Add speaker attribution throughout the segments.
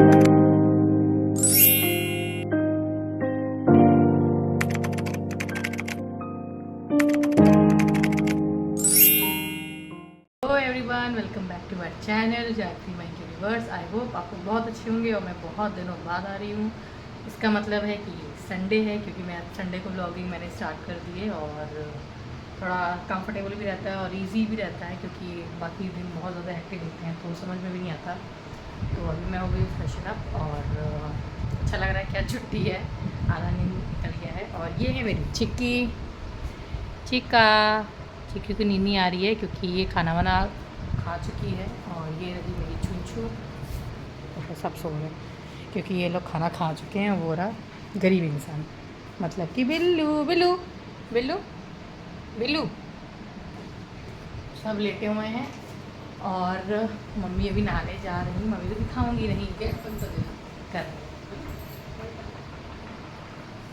Speaker 1: Everyone, welcome back to my channel Gayatri my universe. I hope आप लोग बहुत अच्छे होंगे और मैं बहुत दिनों बाद आ रही हूँ। इसका मतलब है कि संडे है, क्योंकि मैं संडे को व्लॉगिंग मैंने स्टार्ट कर दी है और थोड़ा कंफर्टेबल भी रहता है और इजी भी रहता है, क्योंकि बाकी दिन बहुत ज़्यादा हेक्टिक होते हैं तो समझ में भी नहीं आता। तो अभी मैं हो गई फ्रेशन अप और अच्छा लग रहा है। क्या छुट्टी है, आधा नींद निकल गया है। और ये है मेरी चिक्की चिक्की की नींद नहीं आ रही है क्योंकि ये खाना वाना खा चुकी है। और ये रही मेरी चुंचू, तो सब सो गए क्योंकि ये लोग खाना खा चुके हैं। वो रहा गरीब इंसान, मतलब कि बिल्लू बिल्लू बिल्लू बिल्लू सब लेटे हुए हैं। और मम्मी अभी नहाने जा रही, मम्मी तो दिखाऊंगी नहीं कर।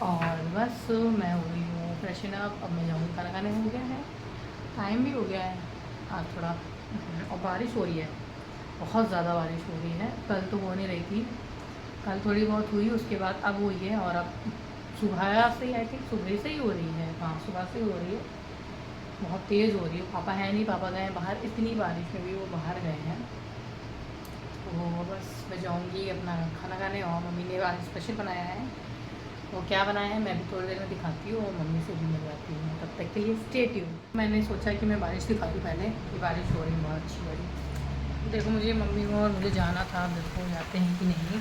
Speaker 1: और बस मैं हो गई हूँ फ्रेशन अप। अब मैं जाऊँगी खाना खाने। हो गया है, टाइम भी हो गया है आज थोड़ा। और बारिश हो रही है, बहुत ज़्यादा बारिश हो रही है। कल तो हो नहीं रही थी, कल थोड़ी बहुत हुई, उसके बाद अब हुई है। और अब सुबह से ही, आई थिंक सुबह से ही हो रही है। हाँ, सुबह से ही हो रही है, बहुत तेज़ हो रही है। पापा है नहीं, पापा गए हैं बाहर। इतनी बारिश में भी वो बाहर गए हैं। तो बस मैं जाऊँगी अपना खाना खाने। और मम्मी ने आज स्पेशल बनाया है, वो क्या बनाया है मैं भी थोड़ी देर में दिखाती हूँ और मम्मी से भी मिलवाती हूँ। तब तक के लिए स्टे ट्यून। मैंने सोचा कि मैं बारिश दिखा दूँ पहले, कि बारिश हो रही है बहुत अच्छी बड़ी। देखो, मुझे मम्मी को और मुझे जाना था, देखो जाते हैं कि नहीं।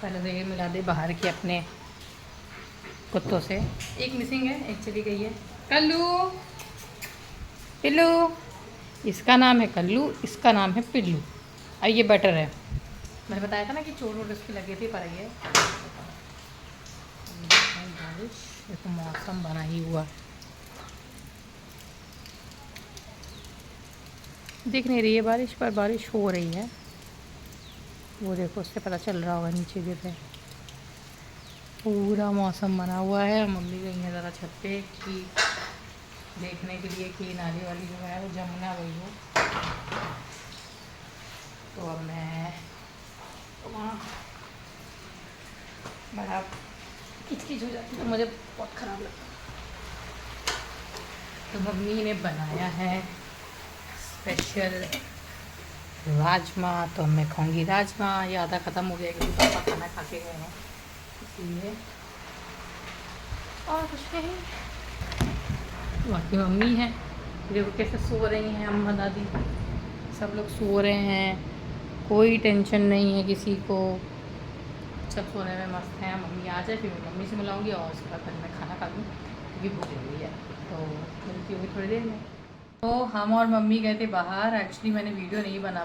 Speaker 1: पहले तो ये मिला दे बाहर के अपने कुत्तों से। एक मिसिंग है, एक चली गई है। कल्लू पिल्लू, इसका नाम है कल्लू, इसका नाम है पिल्लू। और ये बटर है। मैंने बताया था ना कि चोट वोट उसकी लगी थी, पर ये बारिश, देखो मौसम बना ही हुआ, दिख नहीं रही है बारिश पर बारिश हो रही है। वो देखो, उससे पता चल रहा होगा नीचे गिर रहे। पूरा मौसम बना हुआ है। मम्मी गई है ज़रा छत पे कि देखने के लिए कि नाली वाली जो है वो जमुना गई हो। तो अब मैं वहाँ बड़ा किचकिच हो जाती तो मुझे बहुत ख़राब लगता। तो मम्मी ने बनाया है स्पेशल राजमा, तो मैं खाऊंगी राजमा। ये आधा ख़त्म हो गया क्योंकि पापा खाना खा के गए हैं, इसलिए। और कुछ नहीं, बाकी मम्मी है, देखो कैसे सो रही हैं। अम्मा दादी सब लोग सो रहे हैं, कोई टेंशन नहीं है किसी को, सब सोने में मस्त हैं। मम्मी आ जाए फिर मैं मम्मी से मिलाऊंगी और उसके बाद फिर मैं खाना खा लूँ क्योंकि भूख लग रही है। तो मिलती होगी थोड़ी देर में। तो हम और मम्मी गए थे बाहर। एक्चुअली मैं वीडियो नहीं बना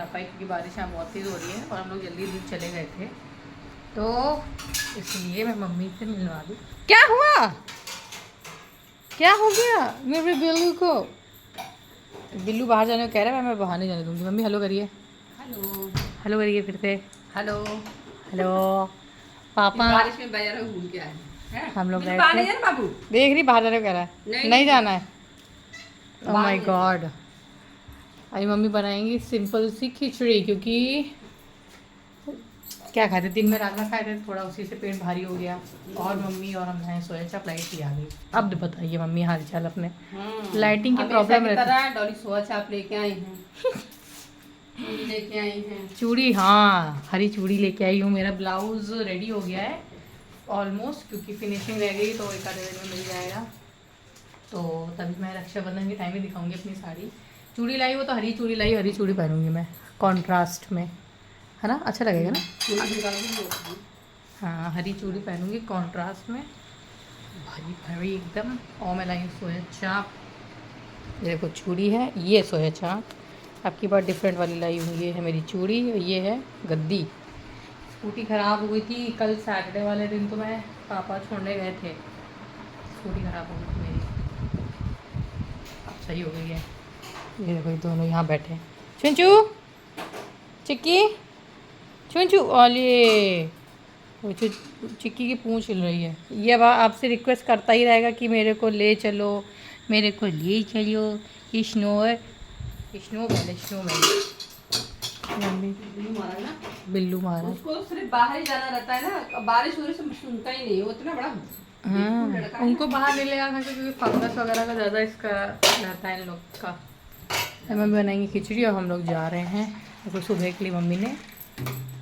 Speaker 1: पाई क्योंकि बारिश यहाँ बहुत तेज़ हो रही है और हम लोग जल्दी जल्दी चले गए थे, तो इसलिए मैं मम्मी से मिलवा दूँ। क्या हुआ, क्या हो गया मेरे बिल्लू को? बिल्लू बाहर जाने को कह रहा है, मैं बाहर नहीं जाने दूँगी। मम्मी हेलो करिए, हेलो हेलो करिए फिर से, हेलो हेलो। पापा
Speaker 2: बारिश में बाजार में घूम के आए हैं।
Speaker 1: हम लोग गए
Speaker 2: बाहर
Speaker 1: थे,
Speaker 2: है बाबू,
Speaker 1: देख रही बाहर जाने को कह रहा है, नहीं जाना है। Oh my God. अभी मम्मी बनाएंगी सिंपल सी खिचड़ी, क्योंकि क्या खाए थे दिन में, राजमा खाए थे, थोड़ा उसी से पेट भारी हो गया। और मम्मी और हम खाए सोया चाप, लाइट ही आ गई। अब बताइए मम्मी हाल चाल अपने। लाइटिंग की प्रॉब्लम रहती है।
Speaker 2: डॉली सोया चाप लेके आई हैं, चूड़ी लेके आई हैं।
Speaker 1: चूड़ी, हाँ हरी चूड़ी लेके आई हूँ। मेरा ब्लाउज रेडी हो गया है ऑलमोस्ट, क्योंकि फिनिशिंग रह गई तो एक आधे दिन में मिल जाएगा। तो तभी मैं रक्षाबंधन के टाइम में दिखाऊंगी अपनी साड़ी। चूड़ी लाई वो तो हरी चूड़ी लाई, हरी चूड़ी पहनूंगी मैं कॉन्ट्रास्ट में, है ना, अच्छा लगेगा ना। हाँ, हरी चूड़ी पहनूंगी कॉन्ट्रास्ट में, भारी भारी एकदम। और मैं लाई हूँ सोया चाप। ये देखो चूड़ी है, ये सोया चाप। आपकी बार डिफरेंट वाली लाई हूँ। ये है मेरी चूड़ी और ये है गद्दी। स्कूटी ख़राब हो गई थी कल सैटरडे वाले दिन, तो मैं पापा छोड़ने गए थे, स्कूटी ख़राब हो गई थी मेरी, अब सही हो गई है। ये देखो दोनों यहाँ बैठे हैं, चुंचू चिक्की चुंचू। और ये वो चिक्की की पूँछ हिल रही है। ये अब आपसे रिक्वेस्ट करता ही रहेगा कि मेरे को ले चलो, मेरे को ले चलो। स्नो है, स्नो बैल, स्नो बैल। मम्मी
Speaker 2: बिल्लू मारा ना,
Speaker 1: बिल्लू मारा।
Speaker 2: उसको सिर्फ बाहर ही जाना रहता है ना, बारिश हो रही से सुनता ही नहीं, वो इतना बड़ा
Speaker 1: हाँ,
Speaker 2: लड़का है
Speaker 1: उनको बाहर नहीं ले जाना क्योंकि फंगस वगैरह का ज़्यादा इसका रहता है इन लोग का। मम्मी बनाएंगी खिचड़ी और हम लोग जा रहे हैं। तो सुबह के लिए मम्मी ने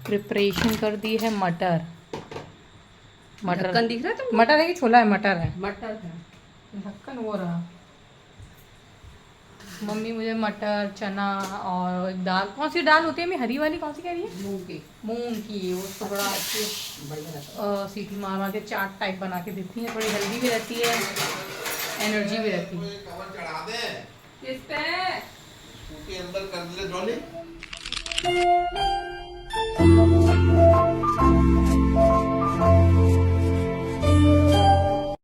Speaker 1: प्रिपरेशन कर दी है मटर। मटर
Speaker 2: ढक्कन दिख रहा है तुमको?
Speaker 1: मटर है कि छोला है? मटर है।
Speaker 2: मटर है।
Speaker 1: ढक्कन वो रहा। मम्मी मुझे मटर चना और एक दाल, कौन सी दाल होती है मम्मी? हरी वाली कौन सी कह रही है?
Speaker 2: मूंग की।
Speaker 1: मूंग की। वो तो बड़ा अच्छी
Speaker 2: बढ़िया रहता है।
Speaker 1: सीटी मार मार के चाट टाइप बना के देती है। थोड़ी हेल्दी भी रहती है, एनर्जी भी रहती है।
Speaker 3: कवर चढ़ा दे,
Speaker 2: किस पे?
Speaker 3: उसके अंदर कर दे जॉली।